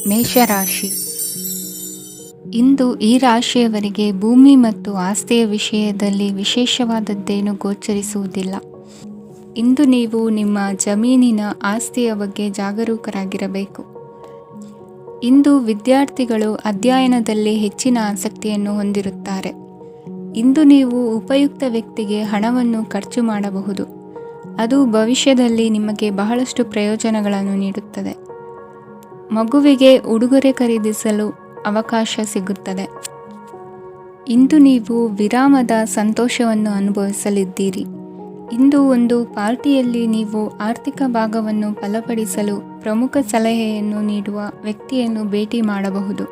ಮೇಷರಾಶಿ. ಇಂದು ಈ ರಾಶಿಯವರಿಗೆ ಭೂಮಿ ಮತ್ತು ಆಸ್ತಿಯ ವಿಷಯದಲ್ಲಿ ವಿಶೇಷವಾದದ್ದೇನು ಗೋಚರಿಸುವುದಿಲ್ಲ. ಇಂದು ನೀವು ನಿಮ್ಮ ಜಮೀನಿನ ಆಸ್ತಿಯ ಬಗ್ಗೆ ಜಾಗರೂಕರಾಗಿರಬೇಕು. ಇಂದು ವಿದ್ಯಾರ್ಥಿಗಳು ಅಧ್ಯಯನದಲ್ಲಿ ಹೆಚ್ಚಿನ ಆಸಕ್ತಿಯನ್ನು ಹೊಂದಿರುತ್ತಾರೆ. ಇಂದು ನೀವು ಉಪಯುಕ್ತ ವ್ಯಕ್ತಿಗೆ ಹಣವನ್ನು ಖರ್ಚು ಮಾಡಬಹುದು. ಅದು ಭವಿಷ್ಯದಲ್ಲಿ ನಿಮಗೆ ಬಹಳಷ್ಟು ಪ್ರಯೋಜನಗಳನ್ನು ನೀಡುತ್ತದೆ. ಮಗುವಿಗೆ ಉಡುಗೊರೆ ಖರೀದಿಸಲು ಅವಕಾಶ ಸಿಗುತ್ತದೆ. ಇಂದು ನೀವು ವಿರಾಮದ ಸಂತೋಷವನ್ನು ಅನುಭವಿಸಲಿದ್ದೀರಿ. ಇಂದು ಒಂದು ಪಾರ್ಟಿಯಲ್ಲಿ ನೀವು ಆರ್ಥಿಕ ಭಾಗವನ್ನು ಬಲಪಡಿಸಲು ಪ್ರಮುಖ ಸಲಹೆಯನ್ನು ನೀಡುವ ವ್ಯಕ್ತಿಯನ್ನು ಭೇಟಿ ಮಾಡಬಹುದು.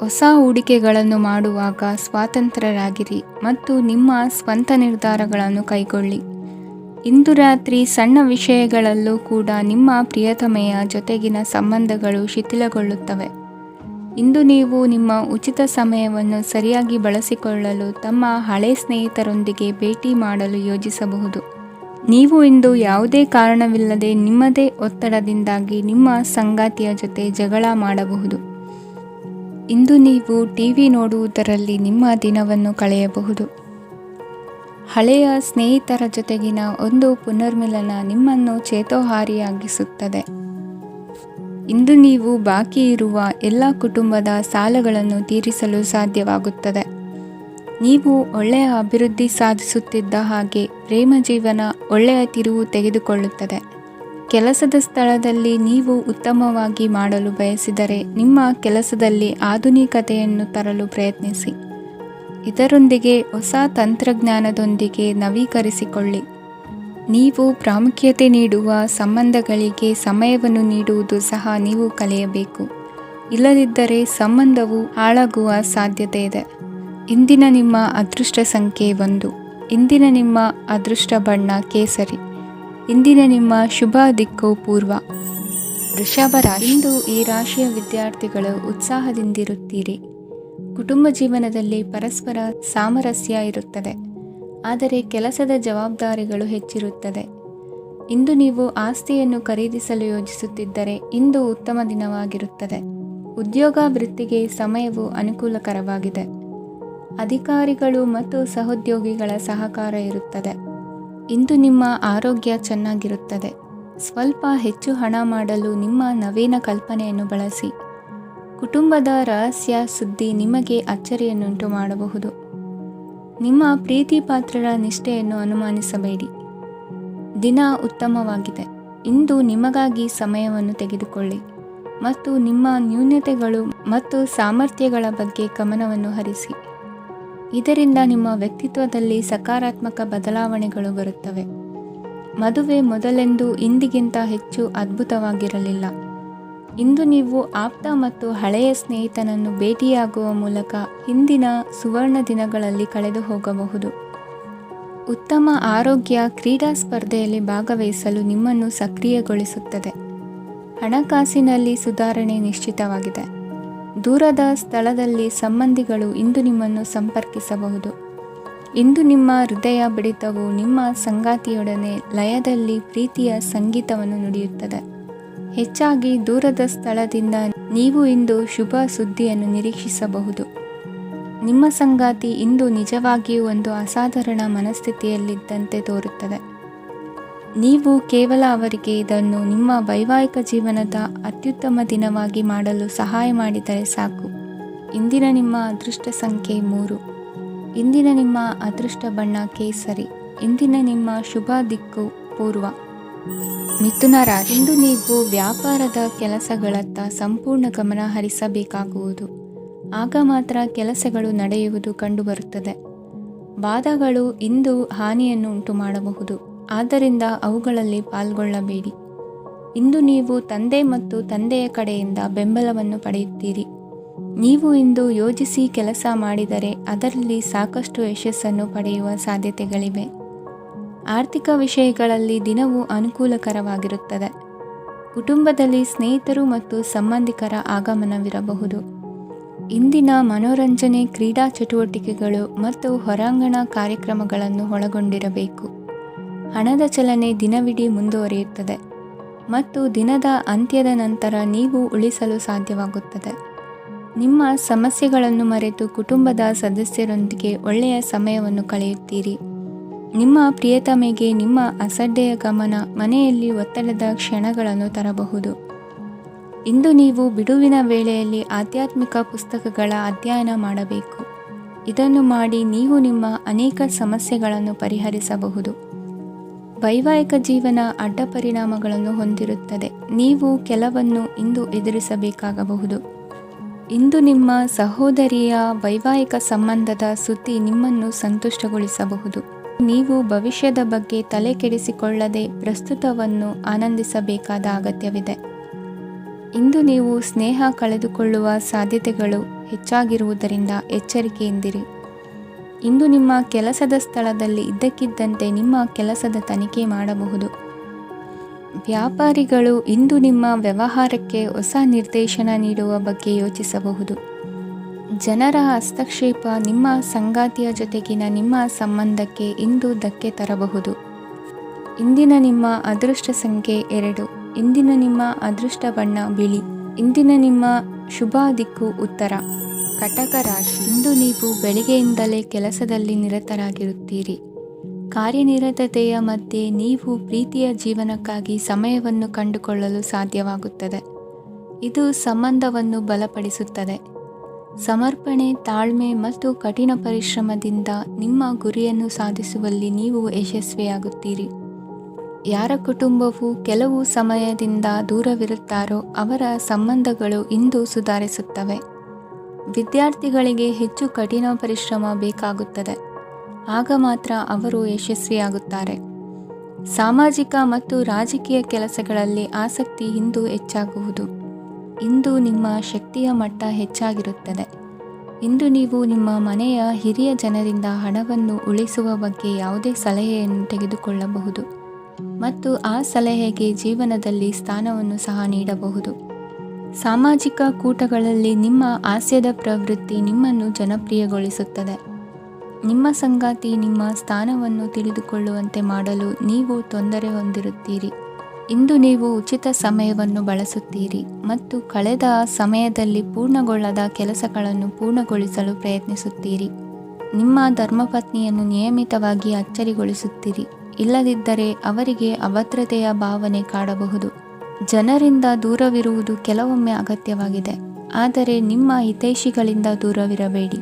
ಹೊಸ ಹೂಡಿಕೆಗಳನ್ನು ಮಾಡುವಾಗ ಸ್ವತಂತ್ರರಾಗಿರಿ ಮತ್ತು ನಿಮ್ಮ ಸ್ವಂತ ನಿರ್ಧಾರಗಳನ್ನು ಕೈಗೊಳ್ಳಿ. ಇಂದು ರಾತ್ರಿ ಸಣ್ಣ ವಿಷಯಗಳಲ್ಲೂ ಕೂಡ ನಿಮ್ಮ ಪ್ರಿಯತಮೆಯ ಜೊತೆಗಿನ ಸಂಬಂಧಗಳು ಶಿಥಿಲಗೊಳ್ಳುತ್ತವೆ. ಇಂದು ನೀವು ನಿಮ್ಮ ಉಚಿತ ಸಮಯವನ್ನು ಸರಿಯಾಗಿ ಬಳಸಿಕೊಳ್ಳಲು ತಮ್ಮ ಹಳೆ ಸ್ನೇಹಿತರೊಂದಿಗೆ ಭೇಟಿ ಮಾಡಲು ಯೋಜಿಸಬಹುದು. ನೀವು ಇಂದು ಯಾವುದೇ ಕಾರಣವಿಲ್ಲದೆ ನಿಮ್ಮದೇ ಒತ್ತಡದಿಂದಾಗಿ ನಿಮ್ಮ ಸಂಗಾತಿಯ ಜೊತೆ ಜಗಳ ಮಾಡಬಹುದು. ಇಂದು ನೀವು ಟಿವಿ ನೋಡುವುದರಲ್ಲಿ ನಿಮ್ಮ ದಿನವನ್ನು ಕಳೆಯಬಹುದು. ಹಳೆಯ ಸ್ನೇಹಿತರ ಜೊತೆಗಿನ ಒಂದು ಪುನರ್ಮಿಲನ ನಿಮ್ಮನ್ನು ಚೇತೋಹಾರಿಯಾಗಿಸುತ್ತದೆ. ಇಂದು ನೀವು ಬಾಕಿ ಇರುವ ಎಲ್ಲ ಕುಟುಂಬದ ಸಾಲಗಳನ್ನು ತೀರಿಸಲು ಸಾಧ್ಯವಾಗುತ್ತದೆ. ನೀವು ಒಳ್ಳೆಯ ಅಭಿವೃದ್ಧಿ ಸಾಧಿಸುತ್ತಿದ್ದ ಹಾಗೆ ಪ್ರೇಮ ಜೀವನ ಒಳ್ಳೆಯ ತಿರುವು ತೆಗೆದುಕೊಳ್ಳುತ್ತದೆ. ಕೆಲಸದ ಸ್ಥಳದಲ್ಲಿ ನೀವು ಉತ್ತಮವಾಗಿ ಮಾಡಲು ಬಯಸಿದರೆ ನಿಮ್ಮ ಕೆಲಸದಲ್ಲಿ ಆಧುನಿಕತೆಯನ್ನು ತರಲು ಪ್ರಯತ್ನಿಸಿ. ಇದರೊಂದಿಗೆ ಹೊಸ ತಂತ್ರಜ್ಞಾನದೊಂದಿಗೆ ನವೀಕರಿಸಿಕೊಳ್ಳಿ. ನೀವು ಪ್ರಾಮುಖ್ಯತೆ ನೀಡುವ ಸಂಬಂಧಗಳಿಗೆ ಸಮಯವನ್ನು ನೀಡುವುದು ಸಹ ನೀವು ಕಲಿಯಬೇಕು. ಇಲ್ಲದಿದ್ದರೆ ಸಂಬಂಧವು ಹಾಳಾಗುವ ಸಾಧ್ಯತೆ ಇದೆ. ಇಂದಿನ ನಿಮ್ಮ ಅದೃಷ್ಟ ಸಂಖ್ಯೆ 1. ಇಂದಿನ ನಿಮ್ಮ ಅದೃಷ್ಟ ಬಣ್ಣ ಕೇಸರಿ. ಇಂದಿನ ನಿಮ್ಮ ಶುಭ ದಿಕ್ಕು ಪೂರ್ವ. ವೃಷಭ ರಾಶಿ. ಇಂದು ಈ ರಾಶಿಯ ವಿದ್ಯಾರ್ಥಿಗಳು ಉತ್ಸಾಹದಿಂದಿರುತ್ತೀರಿ. ಕುಟುಂಬ ಜೀವನದಲ್ಲಿ ಪರಸ್ಪರ ಸಾಮರಸ್ಯ ಇರುತ್ತದೆ, ಆದರೆ ಕೆಲಸದ ಜವಾಬ್ದಾರಿಗಳು ಹೆಚ್ಚಿರುತ್ತದೆ. ಇಂದು ನೀವು ಆಸ್ತಿಯನ್ನು ಖರೀದಿಸಲು ಯೋಜಿಸುತ್ತಿದ್ದರೆ ಇಂದು ಉತ್ತಮ ದಿನವಾಗಿರುತ್ತದೆ. ಉದ್ಯೋಗ ವೃತ್ತಿಗೆ ಸಮಯವು ಅನುಕೂಲಕರವಾಗಿದೆ. ಅಧಿಕಾರಿಗಳು ಮತ್ತು ಸಹೋದ್ಯೋಗಿಗಳ ಸಹಕಾರ ಇರುತ್ತದೆ. ಇಂದು ನಿಮ್ಮ ಆರೋಗ್ಯ ಚೆನ್ನಾಗಿರುತ್ತದೆ. ಸ್ವಲ್ಪ ಹೆಚ್ಚು ಹಣ ಮಾಡಲು ನಿಮ್ಮ ನವೀನ ಕಲ್ಪನೆಯನ್ನು ಬಳಸಿ. ಕುಟುಂಬದ ರಹಸ್ಯ ಸುದ್ದಿ ನಿಮಗೆ ಅಚ್ಚರಿಯನ್ನುಂಟು ಮಾಡಬಹುದು. ನಿಮ್ಮ ಪ್ರೀತಿ ಪಾತ್ರರ ನಿಷ್ಠೆಯನ್ನು ಅನುಮಾನಿಸಬೇಡಿ. ದಿನ ಉತ್ತಮವಾಗಿದೆ. ಇಂದು ನಿಮಗಾಗಿ ಸಮಯವನ್ನು ತೆಗೆದುಕೊಳ್ಳಿ ಮತ್ತು ನಿಮ್ಮ ನ್ಯೂನತೆಗಳು ಮತ್ತು ಸಾಮರ್ಥ್ಯಗಳ ಬಗ್ಗೆ ಗಮನವನ್ನು ಹರಿಸಿ. ಇದರಿಂದ ನಿಮ್ಮ ವ್ಯಕ್ತಿತ್ವದಲ್ಲಿ ಸಕಾರಾತ್ಮಕ ಬದಲಾವಣೆಗಳು ಬರುತ್ತವೆ. ಮದುವೆ ಮೊದಲೆಂದೂ ಇಂದಿಗಿಂತ ಹೆಚ್ಚು ಅದ್ಭುತವಾಗಿರಲಿಲ್ಲ. ಇಂದು ನೀವು ಆಪ್ತ ಮತ್ತು ಹಳೆಯ ಸ್ನೇಹಿತನನ್ನು ಭೇಟಿಯಾಗುವ ಮೂಲಕ ಹಿಂದಿನ ಸುವರ್ಣ ದಿನಗಳಲ್ಲಿ ಕಳೆದು ಹೋಗಬಹುದು. ಉತ್ತಮ ಆರೋಗ್ಯ ಕ್ರೀಡಾ ಸ್ಪರ್ಧೆಯಲ್ಲಿ ಭಾಗವಹಿಸಲು ನಿಮ್ಮನ್ನು ಸಕ್ರಿಯಗೊಳಿಸುತ್ತದೆ. ಹಣಕಾಸಿನಲ್ಲಿ ಸುಧಾರಣೆ ನಿಶ್ಚಿತವಾಗಿದೆ. ದೂರದ ಸ್ಥಳದಲ್ಲಿ ಸಂಬಂಧಿಗಳು ಇಂದು ನಿಮ್ಮನ್ನು ಸಂಪರ್ಕಿಸಬಹುದು. ಇಂದು ನಿಮ್ಮ ಹೃದಯ ಬಡಿತವು ನಿಮ್ಮ ಸಂಗಾತಿಯೊಡನೆ ಲಯದಲ್ಲಿ ಪ್ರೀತಿಯ ಸಂಗೀತವನ್ನು ನುಡಿಯುತ್ತದೆ. ಹೆಚ್ಚಾಗಿ ದೂರದ ಸ್ಥಳದಿಂದ ನೀವು ಇಂದು ಶುಭ ಸುದ್ದಿಯನ್ನು ನಿರೀಕ್ಷಿಸಬಹುದು. ನಿಮ್ಮ ಸಂಗಾತಿ ಇಂದು ನಿಜವಾಗಿಯೂ ಒಂದು ಅಸಾಧಾರಣ ಮನಸ್ಥಿತಿಯಲ್ಲಿದ್ದಂತೆ ತೋರುತ್ತದೆ. ನೀವು ಕೇವಲ ಅವರಿಗೆ ಇದನ್ನು ನಿಮ್ಮ ವೈವಾಹಿಕ ಜೀವನದ ಅತ್ಯುತ್ತಮ ದಿನವಾಗಿ ಮಾಡಲು ಸಹಾಯ ಮಾಡಿದರೆ ಸಾಕು. ಇಂದಿನ ನಿಮ್ಮ ಅದೃಷ್ಟ ಸಂಖ್ಯೆ 3. ಇಂದಿನ ನಿಮ್ಮ ಅದೃಷ್ಟ ಬಣ್ಣ ಕೇಸರಿ. ಇಂದಿನ ನಿಮ್ಮ ಶುಭ ದಿಕ್ಕು ಪೂರ್ವ. ಮಿಥುನ ರಾಶಿ. ಇಂದು ನೀವು ವ್ಯಾಪಾರದ ಕೆಲಸಗಳತ್ತ ಸಂಪೂರ್ಣ ಗಮನ ಹರಿಸಬೇಕಾಗುವುದು. ಆಗ ಮಾತ್ರ ಕೆಲಸಗಳು ನಡೆಯುವುದು ಕಂಡುಬರುತ್ತದೆ. ವಾದಗಳು ಇಂದು ಹಾನಿಯನ್ನು ಉಂಟು ಮಾಡಬಹುದು, ಆದ್ದರಿಂದ ಅವುಗಳಲ್ಲಿ ಪಾಲ್ಗೊಳ್ಳಬೇಡಿ. ಇಂದು ನೀವು ತಂದೆ ಮತ್ತು ತಂದೆಯ ಕಡೆಯಿಂದ ಬೆಂಬಲವನ್ನು ಪಡೆಯುತ್ತೀರಿ. ನೀವು ಇಂದು ಯೋಜಿಸಿ ಕೆಲಸ ಮಾಡಿದರೆ ಅದರಲ್ಲಿ ಸಾಕಷ್ಟು ಯಶಸ್ಸನ್ನು ಪಡೆಯುವ ಸಾಧ್ಯತೆಗಳಿವೆ. ಆರ್ಥಿಕ ವಿಷಯಗಳಲ್ಲಿ ದಿನವು ಅನುಕೂಲಕರವಾಗಿರುತ್ತದೆ. ಕುಟುಂಬದಲ್ಲಿ ಸ್ನೇಹಿತರು ಮತ್ತು ಸಂಬಂಧಿಕರ ಆಗಮನವಿರಬಹುದು. ಇಂದಿನ ಮನೋರಂಜನೆ ಕ್ರೀಡಾ ಚಟುವಟಿಕೆಗಳು ಮತ್ತು ಹೊರಾಂಗಣ ಕಾರ್ಯಕ್ರಮಗಳನ್ನು ಒಳಗೊಂಡಿರಬೇಕು. ಹಣದ ಚಲನೆ ದಿನವಿಡೀ ಮುಂದುವರಿಯುತ್ತದೆ. ಮತ್ತು ದಿನದ ಅಂತ್ಯದ ನಂತರ ನೀವು ಉಳಿಸಲು ಸಾಧ್ಯವಾಗುತ್ತದೆ. ನಿಮ್ಮ ಸಮಸ್ಯೆಗಳನ್ನು ಮರೆತು ಕುಟುಂಬದ ಸದಸ್ಯರೊಂದಿಗೆ ಒಳ್ಳೆಯ ಸಮಯವನ್ನು ಕಳೆಯುತ್ತೀರಿ. ನಿಮ್ಮ ಪ್ರಿಯತಮೆಗೆ ನಿಮ್ಮ ಅಸಡ್ಡೆಯ ಗಮನ ಮನೆಯಲ್ಲಿ ಒತ್ತಡದ ಕ್ಷಣಗಳನ್ನು ತರಬಹುದು. ಇಂದು ನೀವು ಬಿಡುವಿನ ವೇಳೆಯಲ್ಲಿ ಆಧ್ಯಾತ್ಮಿಕ ಪುಸ್ತಕಗಳ ಅಧ್ಯಯನ ಮಾಡಬೇಕು. ಇದನ್ನು ಮಾಡಿ ನೀವು ನಿಮ್ಮ ಅನೇಕ ಸಮಸ್ಯೆಗಳನ್ನು ಪರಿಹರಿಸಬಹುದು. ವೈವಾಹಿಕ ಜೀವನ ಅಡ್ಡ ಪರಿಣಾಮಗಳನ್ನು ಹೊಂದಿರುತ್ತದೆ. ನೀವು ಕೆಲವನ್ನು ಇಂದು ಎದುರಿಸಬೇಕಾಗಬಹುದು. ಇಂದು ನಿಮ್ಮ ಸಹೋದರಿಯ ವೈವಾಹಿಕ ಸಂಬಂಧದ ಸುದ್ದಿ ನಿಮ್ಮನ್ನು ಸಂತುಷ್ಟಗೊಳಿಸಬಹುದು. ನೀವು ಭವಿಷ್ಯದ ಬಗ್ಗೆ ತಲೆ ಕೆಡಿಸಿಕೊಳ್ಳದೆ ಪ್ರಸ್ತುತವನ್ನು ಆನಂದಿಸಬೇಕಾದ ಅಗತ್ಯವಿದೆ. ಇಂದು ನೀವು ಸ್ನೇಹ ಕಳೆದುಕೊಳ್ಳುವ ಸಾಧ್ಯತೆಗಳು ಹೆಚ್ಚಾಗಿರುವುದರಿಂದ ಎಚ್ಚರಿಕೆಯಿಂದಿರಿ. ಇಂದು ನಿಮ್ಮ ಕೆಲಸದ ಸ್ಥಳದಲ್ಲಿ ಇದ್ದಕ್ಕಿದ್ದಂತೆ ನಿಮ್ಮ ಕೆಲಸದ ತನಿಖೆ ಮಾಡಬಹುದು. ವ್ಯಾಪಾರಿಗಳು ಇಂದು ನಿಮ್ಮ ವ್ಯವಹಾರಕ್ಕೆ ಹೊಸ ನಿರ್ದೇಶನ ನೀಡುವ ಬಗ್ಗೆ ಯೋಚಿಸಬಹುದು. ಜನರ ಹಸ್ತಕ್ಷೇಪ ನಿಮ್ಮ ಸಂಗಾತಿಯ ಜೊತೆಗಿನ ನಿಮ್ಮ ಸಂಬಂಧಕ್ಕೆ ಇಂದು ಧಕ್ಕೆ ತರಬಹುದು. ಇಂದಿನ ನಿಮ್ಮ ಅದೃಷ್ಟ ಸಂಖ್ಯೆ 2. ಇಂದಿನ ನಿಮ್ಮ ಅದೃಷ್ಟ ಬಣ್ಣ ಬಿಳಿ. ಇಂದಿನ ನಿಮ್ಮ ಶುಭ ದಿಕ್ಕು ಉತ್ತರ. ಕಟಕ ರಾಶಿ. ಇಂದು ನೀವು ಬೆಳಿಗ್ಗೆಯಿಂದಲೇ ಕೆಲಸದಲ್ಲಿ ನಿರತರಾಗಿರುತ್ತೀರಿ. ಕಾರ್ಯನಿರತತೆಯ ಮಧ್ಯೆ ನೀವು ಪ್ರೀತಿಯ ಜೀವನಕ್ಕಾಗಿ ಸಮಯವನ್ನು ಕಂಡುಕೊಳ್ಳಲು ಸಾಧ್ಯವಾಗುತ್ತದೆ. ಇದು ಸಂಬಂಧವನ್ನು ಬಲಪಡಿಸುತ್ತದೆ. ಸಮರ್ಪಣೆ, ತಾಳ್ಮೆ ಮತ್ತು ಕಠಿಣ ಪರಿಶ್ರಮದಿಂದ ನಿಮ್ಮ ಗುರಿಯನ್ನು ಸಾಧಿಸುವಲ್ಲಿ ನೀವು ಯಶಸ್ವಿಯಾಗುತ್ತೀರಿ. ಯಾರ ಕುಟುಂಬವು ಕೆಲವು ಸಮಯದಿಂದ ದೂರವಿರುತ್ತಾರೋ ಅವರ ಸಂಬಂಧಗಳು ಇಂದು ಸುಧಾರಿಸುತ್ತವೆ. ವಿದ್ಯಾರ್ಥಿಗಳಿಗೆ ಹೆಚ್ಚು ಕಠಿಣ ಪರಿಶ್ರಮ ಬೇಕಾಗುತ್ತದೆ. ಆಗ ಮಾತ್ರ ಅವರು ಯಶಸ್ವಿಯಾಗುತ್ತಾರೆ. ಸಾಮಾಜಿಕ ಮತ್ತು ರಾಜಕೀಯ ಕೆಲಸಗಳಲ್ಲಿ ಆಸಕ್ತಿ ಇಂದು ಹೆಚ್ಚಾಗುವುದು. ಇಂದು ನಿಮ್ಮ ಶಕ್ತಿಯ ಮಟ್ಟ ಹೆಚ್ಚಾಗಿರುತ್ತದೆ. ಇಂದು ನೀವು ನಿಮ್ಮ ಮನೆಯ ಹಿರಿಯ ಜನರಿಂದ ಹಣವನ್ನು ಉಳಿಸುವ ಬಗ್ಗೆ ಯಾವುದೇ ಸಲಹೆಯನ್ನು ತೆಗೆದುಕೊಳ್ಳಬಹುದು ಮತ್ತು ಆ ಸಲಹೆಗೆ ಜೀವನದಲ್ಲಿ ಸ್ಥಾನವನ್ನು ಸಹ ನೀಡಬಹುದು. ಸಾಮಾಜಿಕ ಕೂಟಗಳಲ್ಲಿ ನಿಮ್ಮ ಹಾಸ್ಯದ ಪ್ರವೃತ್ತಿ ನಿಮ್ಮನ್ನು ಜನಪ್ರಿಯಗೊಳಿಸುತ್ತದೆ. ನಿಮ್ಮ ಸಂಗಾತಿ ನಿಮ್ಮ ಸ್ಥಾನವನ್ನು ತಿಳಿದುಕೊಳ್ಳುವಂತೆ ಮಾಡಲು ನೀವು ತೊಂದರೆ ಹೊಂದಿರುತ್ತೀರಿ. ಇಂದು ನೀವು ಉಚಿತ ಸಮಯವನ್ನು ಬಳಸುತ್ತೀರಿ ಮತ್ತು ಕಳೆದ ಸಮಯದಲ್ಲಿ ಪೂರ್ಣಗೊಳ್ಳದ ಕೆಲಸಗಳನ್ನು ಪೂರ್ಣಗೊಳಿಸಲು ಪ್ರಯತ್ನಿಸುತ್ತೀರಿ. ನಿಮ್ಮ ಧರ್ಮಪತ್ನಿಯನ್ನು ನಿಯಮಿತವಾಗಿ ಅಚ್ಚರಿಗೊಳಿಸುತ್ತೀರಿ. ಇಲ್ಲದಿದ್ದರೆ ಅವರಿಗೆ ಅಭದ್ರತೆಯ ಭಾವನೆ ಕಾಡಬಹುದು. ಜನರಿಂದ ದೂರವಿರುವುದು ಕೆಲವೊಮ್ಮೆ ಅಗತ್ಯವಾಗಿದೆ, ಆದರೆ ನಿಮ್ಮ ಹಿತೈಷಿಗಳಿಂದ ದೂರವಿರಬೇಡಿ.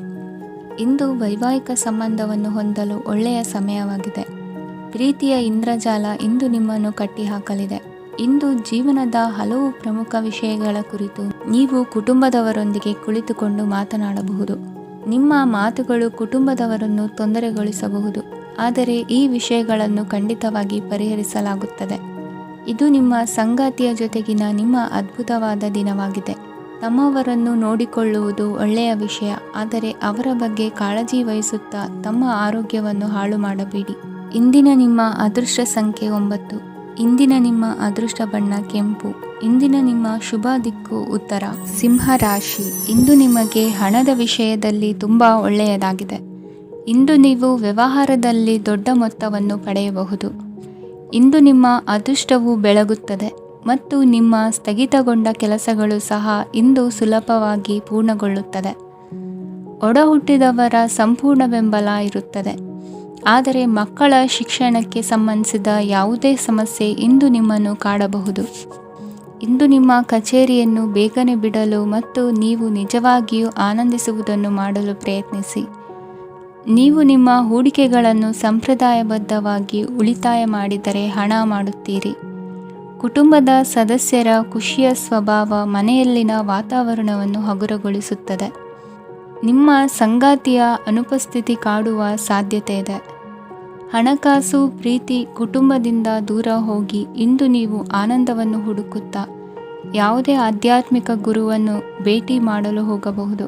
ಇಂದು ವೈವಾಹಿಕ ಸಂಬಂಧವನ್ನು ಹೊಂದಲು ಒಳ್ಳೆಯ ಸಮಯವಾಗಿದೆ. ಪ್ರೀತಿಯ ಇಂದ್ರಜಾಲ ಇಂದು ನಿಮ್ಮನ್ನು ಕಟ್ಟಿಹಾಕಲಿದೆ. ಇಂದು ಜೀವನದ ಹಲವು ಪ್ರಮುಖ ವಿಷಯಗಳ ಕುರಿತು ನೀವು ಕುಟುಂಬದವರೊಂದಿಗೆ ಕುಳಿತುಕೊಂಡು ಮಾತನಾಡಬಹುದು. ನಿಮ್ಮ ಮಾತುಗಳು ಕುಟುಂಬದವರನ್ನು ತೊಂದರೆಗೊಳಿಸಬಹುದು, ಆದರೆ ಈ ವಿಷಯಗಳನ್ನು ಖಂಡಿತವಾಗಿ ಪರಿಹರಿಸಲಾಗುತ್ತದೆ. ಇದು ನಿಮ್ಮ ಸಂಗಾತಿಯ ಜೊತೆಗಿನ ನಿಮ್ಮ ಅದ್ಭುತವಾದ ದಿನವಾಗಿದೆ. ತಮ್ಮವರನ್ನು ನೋಡಿಕೊಳ್ಳುವುದು ಒಳ್ಳೆಯ ವಿಷಯ, ಆದರೆ ಅವರ ಬಗ್ಗೆ ಕಾಳಜಿ ವಹಿಸುತ್ತಾ ತಮ್ಮ ಆರೋಗ್ಯವನ್ನು ಹಾಳು ಮಾಡಬೇಡಿ. ಇಂದಿನ ನಿಮ್ಮ ಅದೃಷ್ಟ ಸಂಖ್ಯೆ 9. ಇಂದಿನ ನಿಮ್ಮ ಅದೃಷ್ಟ ಬಣ್ಣ ಕೆಂಪು. ಇಂದಿನ ನಿಮ್ಮ ಶುಭ ದಿಕ್ಕು ಉತ್ತರ. ಸಿಂಹ ರಾಶಿ. ಇಂದು ನಿಮಗೆ ಹಣದ ವಿಷಯದಲ್ಲಿ ತುಂಬ ಒಳ್ಳೆಯದಾಗಿದೆ. ಇಂದು ನೀವು ವ್ಯವಹಾರದಲ್ಲಿ ದೊಡ್ಡ ಮೊತ್ತವನ್ನು ಪಡೆಯಬಹುದು. ಇಂದು ನಿಮ್ಮ ಅದೃಷ್ಟವು ಬೆಳಗುತ್ತದೆ ಮತ್ತು ನಿಮ್ಮ ಸ್ಥಗಿತಗೊಂಡ ಕೆಲಸಗಳು ಸಹ ಇಂದು ಸುಲಭವಾಗಿ ಪೂರ್ಣಗೊಳ್ಳುತ್ತದೆ. ಒಡಹುಟ್ಟಿದವರ ಸಂಪೂರ್ಣ ಬೆಂಬಲ ಇರುತ್ತದೆ, ಆದರೆ ಮಕ್ಕಳ ಶಿಕ್ಷಣಕ್ಕೆ ಸಂಬಂಧಿಸಿದ ಯಾವುದೇ ಸಮಸ್ಯೆ ಇಂದು ನಿಮ್ಮನ್ನು ಕಾಡಬಹುದು. ಇಂದು ನಿಮ್ಮ ಕಚೇರಿಯನ್ನು ಬೇಗನೆ ಬಿಡಲು ಮತ್ತು ನೀವು ನಿಜವಾಗಿಯೂ ಆನಂದಿಸುವುದನ್ನು ಮಾಡಲು ಪ್ರಯತ್ನಿಸಿ. ನೀವು ನಿಮ್ಮ ಹೂಡಿಕೆಗಳನ್ನು ಸಂಪ್ರದಾಯಬದ್ಧವಾಗಿ ಉಳಿತಾಯ ಮಾಡಿದರೆ ಹಣ ಮಾಡುತ್ತೀರಿ. ಕುಟುಂಬದ ಸದಸ್ಯರ ಖುಷಿಯ ಸ್ವಭಾವ ಮನೆಯಲ್ಲಿನ ವಾತಾವರಣವನ್ನು ಹಗುರಗೊಳಿಸುತ್ತದೆ. ನಿಮ್ಮ ಸಂಗಾತಿಯ ಅನುಪಸ್ಥಿತಿ ಕಾಡುವ ಸಾಧ್ಯತೆ ಇದೆ. ಹಣಕಾಸು, ಪ್ರೀತಿ, ಕುಟುಂಬದಿಂದ ದೂರ ಹೋಗಿ ಇಂದು ನೀವು ಆನಂದವನ್ನು ಹುಡುಕುತ್ತಾ ಯಾವುದೇ ಆಧ್ಯಾತ್ಮಿಕ ಗುರುವನ್ನು ಭೇಟಿ ಮಾಡಲು ಹೋಗಬಹುದು.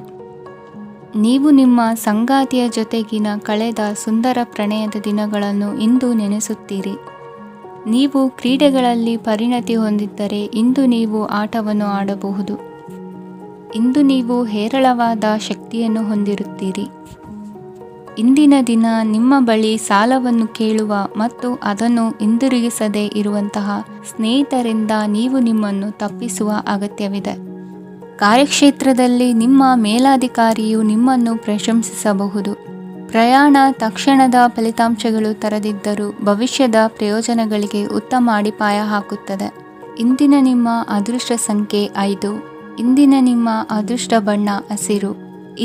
ನೀವು ನಿಮ್ಮ ಸಂಗಾತಿಯ ಜೊತೆಗಿನ ಕಳೆದ ಸುಂದರ ಪ್ರಣಯದ ದಿನಗಳನ್ನು ಇಂದು ನೆನೆಸುತ್ತೀರಿ. ನೀವು ಕ್ರೀಡೆಗಳಲ್ಲಿ ಪರಿಣತಿ ಹೊಂದಿದ್ದರೆ ಇಂದು ನೀವು ಆಟವನ್ನು ಆಡಬಹುದು. ಇಂದು ನೀವು ಹೇರಳವಾದ ಶಕ್ತಿಯನ್ನು ಹೊಂದಿರುತ್ತೀರಿ. ಇಂದಿನ ದಿನ ನಿಮ್ಮ ಬಳಿ ಸಾಲವನ್ನು ಕೇಳುವ ಮತ್ತು ಅದನ್ನು ಹಿಂದಿರುಗಿಸದೇ ಇರುವಂತಹ ಸ್ನೇಹಿತರಿಂದ ನೀವು ನಿಮ್ಮನ್ನು ತಪ್ಪಿಸುವ ಅಗತ್ಯವಿದೆ. ಕಾರ್ಯಕ್ಷೇತ್ರದಲ್ಲಿ ನಿಮ್ಮ ಮೇಲಾಧಿಕಾರಿಯು ನಿಮ್ಮನ್ನು ಪ್ರಶಂಸಿಸಬಹುದು. ಪ್ರಯಾಣ ತಕ್ಷಣದ ಫಲಿತಾಂಶಗಳು ತರದಿದ್ದರೂ ಭವಿಷ್ಯದ ಪ್ರಯೋಜನಗಳಿಗೆ ಉತ್ತಮ ಅಡಿಪಾಯ ಹಾಕುತ್ತದೆ. ಇಂದಿನ ನಿಮ್ಮ ಅದೃಷ್ಟ ಸಂಖ್ಯೆ 5. ಇಂದಿನ ನಿಮ್ಮ ಅದೃಷ್ಟ ಬಣ್ಣ ಹಸಿರು.